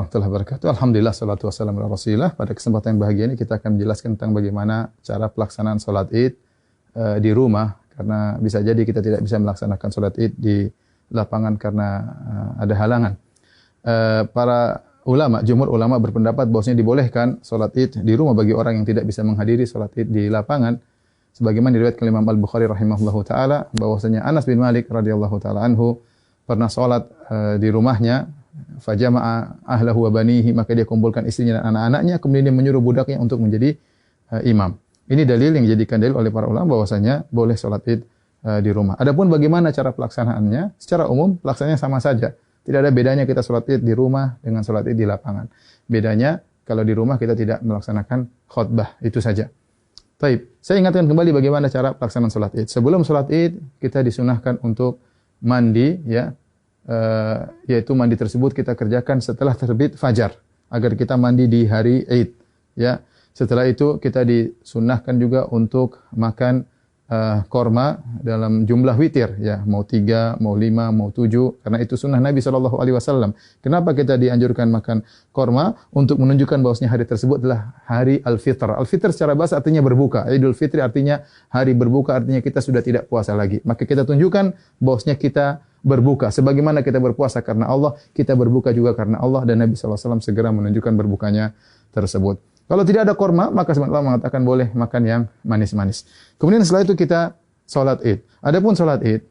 Warahmatullahi wabarakatuh. Alhamdulillah, salatu wassalamu ala Rasulillah. Pada kesempatan yang bahagia ini kita akan menjelaskan tentang bagaimana cara pelaksanaan salat Id di rumah, karena bisa jadi kita tidak bisa melaksanakan salat Id di lapangan karena ada halangan. Para ulama, jumhur ulama berpendapat bahwasanya dibolehkan salat Id di rumah bagi orang yang tidak bisa menghadiri salat Id di lapangan. Sebagaimana diriwayatkan Imam Al-Bukhari rahimahullahu taala bahwasanya Anas bin Malik radhiyallahu taala anhu pernah salat di rumahnya, fajama'a ahlahu wa banihi, maka dia kumpulkan istrinya dan anak-anaknya, kemudian dia menyuruh budaknya untuk menjadi imam. Ini dalil yang dijadikan dalil oleh para ulama bahwasanya boleh salat Id di rumah. Adapun bagaimana cara pelaksanaannya, secara umum pelaksanaannya sama saja. Tidak ada bedanya kita salat Id di rumah dengan salat Id di lapangan. Bedanya kalau di rumah kita tidak melaksanakan khutbah, itu saja. Baik, saya ingatkan kembali bagaimana cara pelaksanaan salat Id. Sebelum salat Id kita disunahkan untuk mandi, ya. Yaitu mandi tersebut kita kerjakan setelah terbit fajar agar kita mandi di hari Id, ya. Setelah itu kita disunnahkan juga untuk makan korma dalam jumlah witir, ya, mau 3, mau 5, mau 7, karena itu sunnah Nabi SAW. Kenapa kita dianjurkan makan korma? Untuk menunjukkan bahwasanya hari tersebut adalah hari Al-Fitr. Al-Fitr secara bahasa artinya berbuka. Idul Fitri artinya hari berbuka, artinya kita sudah tidak puasa lagi. Maka kita tunjukkan bahwasanya kita berbuka. Sebagaimana kita berpuasa karena Allah, kita berbuka juga karena Allah, dan Nabi SAW segera menunjukkan berbukanya tersebut. Kalau tidak ada korma, maka sebenarnya Allah mengatakan boleh makan yang manis-manis. Kemudian setelah itu kita salat Id. Adapun salat Id,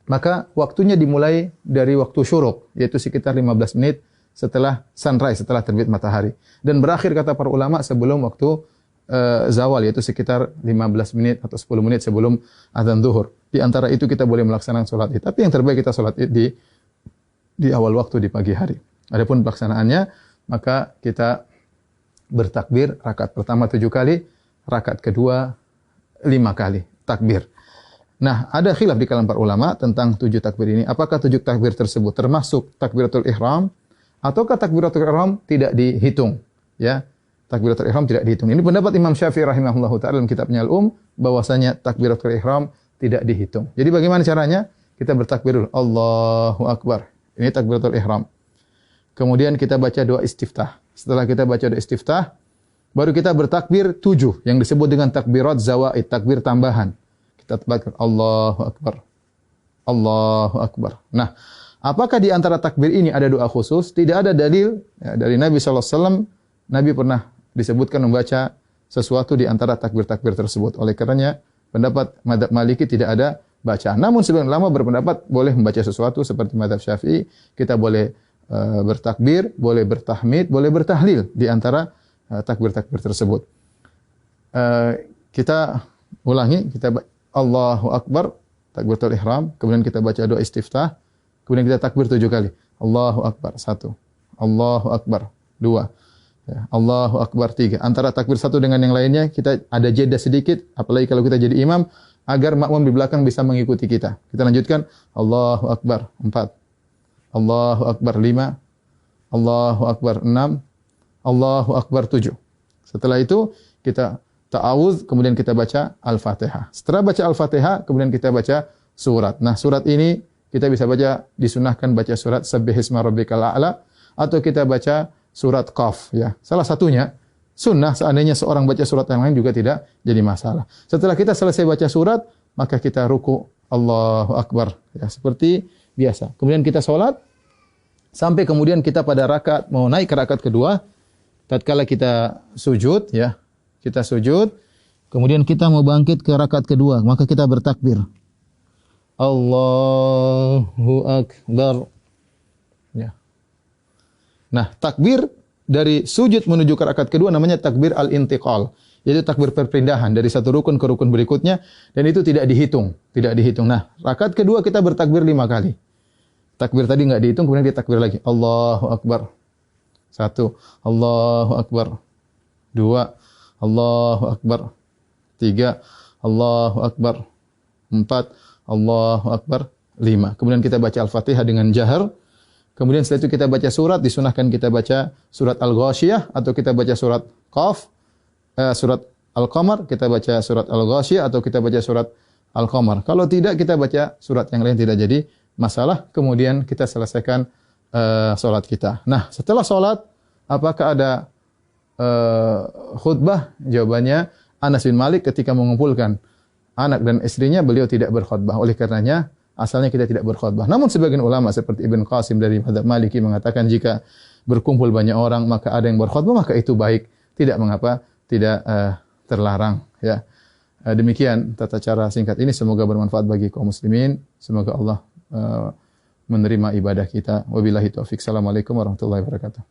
maka waktunya dimulai dari waktu syuruk, yaitu sekitar 15 menit setelah sunrise, setelah terbit matahari. Dan berakhir kata para ulama sebelum waktu zawal, yaitu sekitar 15 menit atau 10 menit sebelum azan zuhur. Di antara itu kita boleh melaksanakan salat Id. Tapi yang terbaik kita salat Id di awal waktu, di pagi hari. Adapun pelaksanaannya, maka kita bertakbir rakaat pertama 7 kali, rakaat kedua 5 kali takbir. Nah, ada khilaf di kalangan para ulama tentang 7 takbir ini. Apakah 7 takbir tersebut termasuk takbiratul ihram ataukah takbiratul ihram tidak dihitung, ya? Takbiratul ihram tidak dihitung. Ini pendapat Imam Syafi'i rahimahullahu taala dalam kitabnya Al-Um, bahwasanya takbiratul ihram tidak dihitung. Jadi bagaimana caranya? Kita bertakbir dulu, Allahu Akbar. Ini takbiratul ihram. Kemudian kita baca doa istiftah. Setelah kita baca doa istiftah, baru kita bertakbir 7 yang disebut dengan takbirat zawaid, takbir tambahan. Kita takbir Allahu Akbar. Allahu Akbar. Nah, apakah di antara takbir ini ada doa khusus? Tidak ada dalil ya, dari Nabi SAW. Nabi pernah disebutkan membaca sesuatu di antara takbir-takbir tersebut. Oleh karenanya, pendapat mazhab Maliki tidak ada bacaan. Namun sebagian ulama berpendapat boleh membaca sesuatu seperti mazhab Syafi'i. Kita boleh bertakbir, boleh bertahmid, boleh bertahlil di antara takbir-takbir tersebut. Kita ulangi, kita Allahu Akbar, takbiratul ihram, kemudian kita baca doa istiftah, kemudian kita takbir 7 kali. Allahu Akbar 1, Allahu Akbar 2, ya, Allahu Akbar 3. Antara takbir satu dengan yang lainnya kita ada jeda sedikit, apalagi kalau kita jadi imam, agar makmum di belakang bisa mengikuti kita. Kita lanjutkan Allahu Akbar 4, Allahu Akbar 5, Allahu Akbar 6, Allahu Akbar 7. Setelah itu kita ta'awudz, kemudian kita baca Al-Fatihah. Setelah baca Al-Fatihah, kemudian kita baca surat. Nah, surat ini kita bisa baca, disunahkan baca surat Sabbihisma Rabbikal A'la, atau kita baca surat Qaf, ya. Salah satunya sunnah, seandainya seorang baca surat yang lain juga tidak jadi masalah. Setelah kita selesai baca surat, maka kita ruku, Allahu Akbar, ya, seperti biasa. Kemudian kita sholat, sampai kemudian kita pada rakaat, mau naik ke rakaat kedua, tatkala kita sujud, ya, kita sujud, kemudian kita mau bangkit ke rakaat kedua, maka kita bertakbir. Allahu Akbar. Ya. Nah, takbir dari sujud menuju ke rakaat kedua namanya takbir al-intiqal. Yaitu takbir perpindahan dari satu rukun ke rukun berikutnya, dan itu tidak dihitung, tidak dihitung. Nah, rakaat kedua kita bertakbir 5 kali. Takbir tadi enggak dihitung, kemudian kita takbir lagi. Allahu Akbar. 1, Allahu Akbar. 2, Allahu Akbar. 3, Allahu Akbar. 4, Allahu Akbar. 5. Kemudian kita baca Al-Fatihah dengan jahar. Kemudian setelah itu kita baca surat, disunahkan kita baca surat Al-Ghasyiyah atau kita baca surat Qaf, surat Al-Qamar, kita baca surat Al-Ghasyiyah atau kita baca surat Al-Qamar. Kalau tidak, kita baca surat yang lain, tidak jadi masalah. Kemudian kita selesaikan salat kita. Nah, setelah salat apakah ada khutbah? Jawabannya Anas bin Malik ketika mengumpulkan anak dan istrinya beliau tidak berkhutbah. Oleh karenanya asalnya kita tidak berkhutbah. Namun sebagian ulama seperti Ibn Qasim dari mazhab Maliki mengatakan jika berkumpul banyak orang maka ada yang berkhutbah maka itu baik, tidak mengapa, tidak terlarang ya. Demikian tata cara singkat ini, semoga bermanfaat bagi kaum muslimin. Semoga Allah menerima ibadah kita. Wabillahi taufik. Assalamualaikum warahmatullahi wabarakatuh.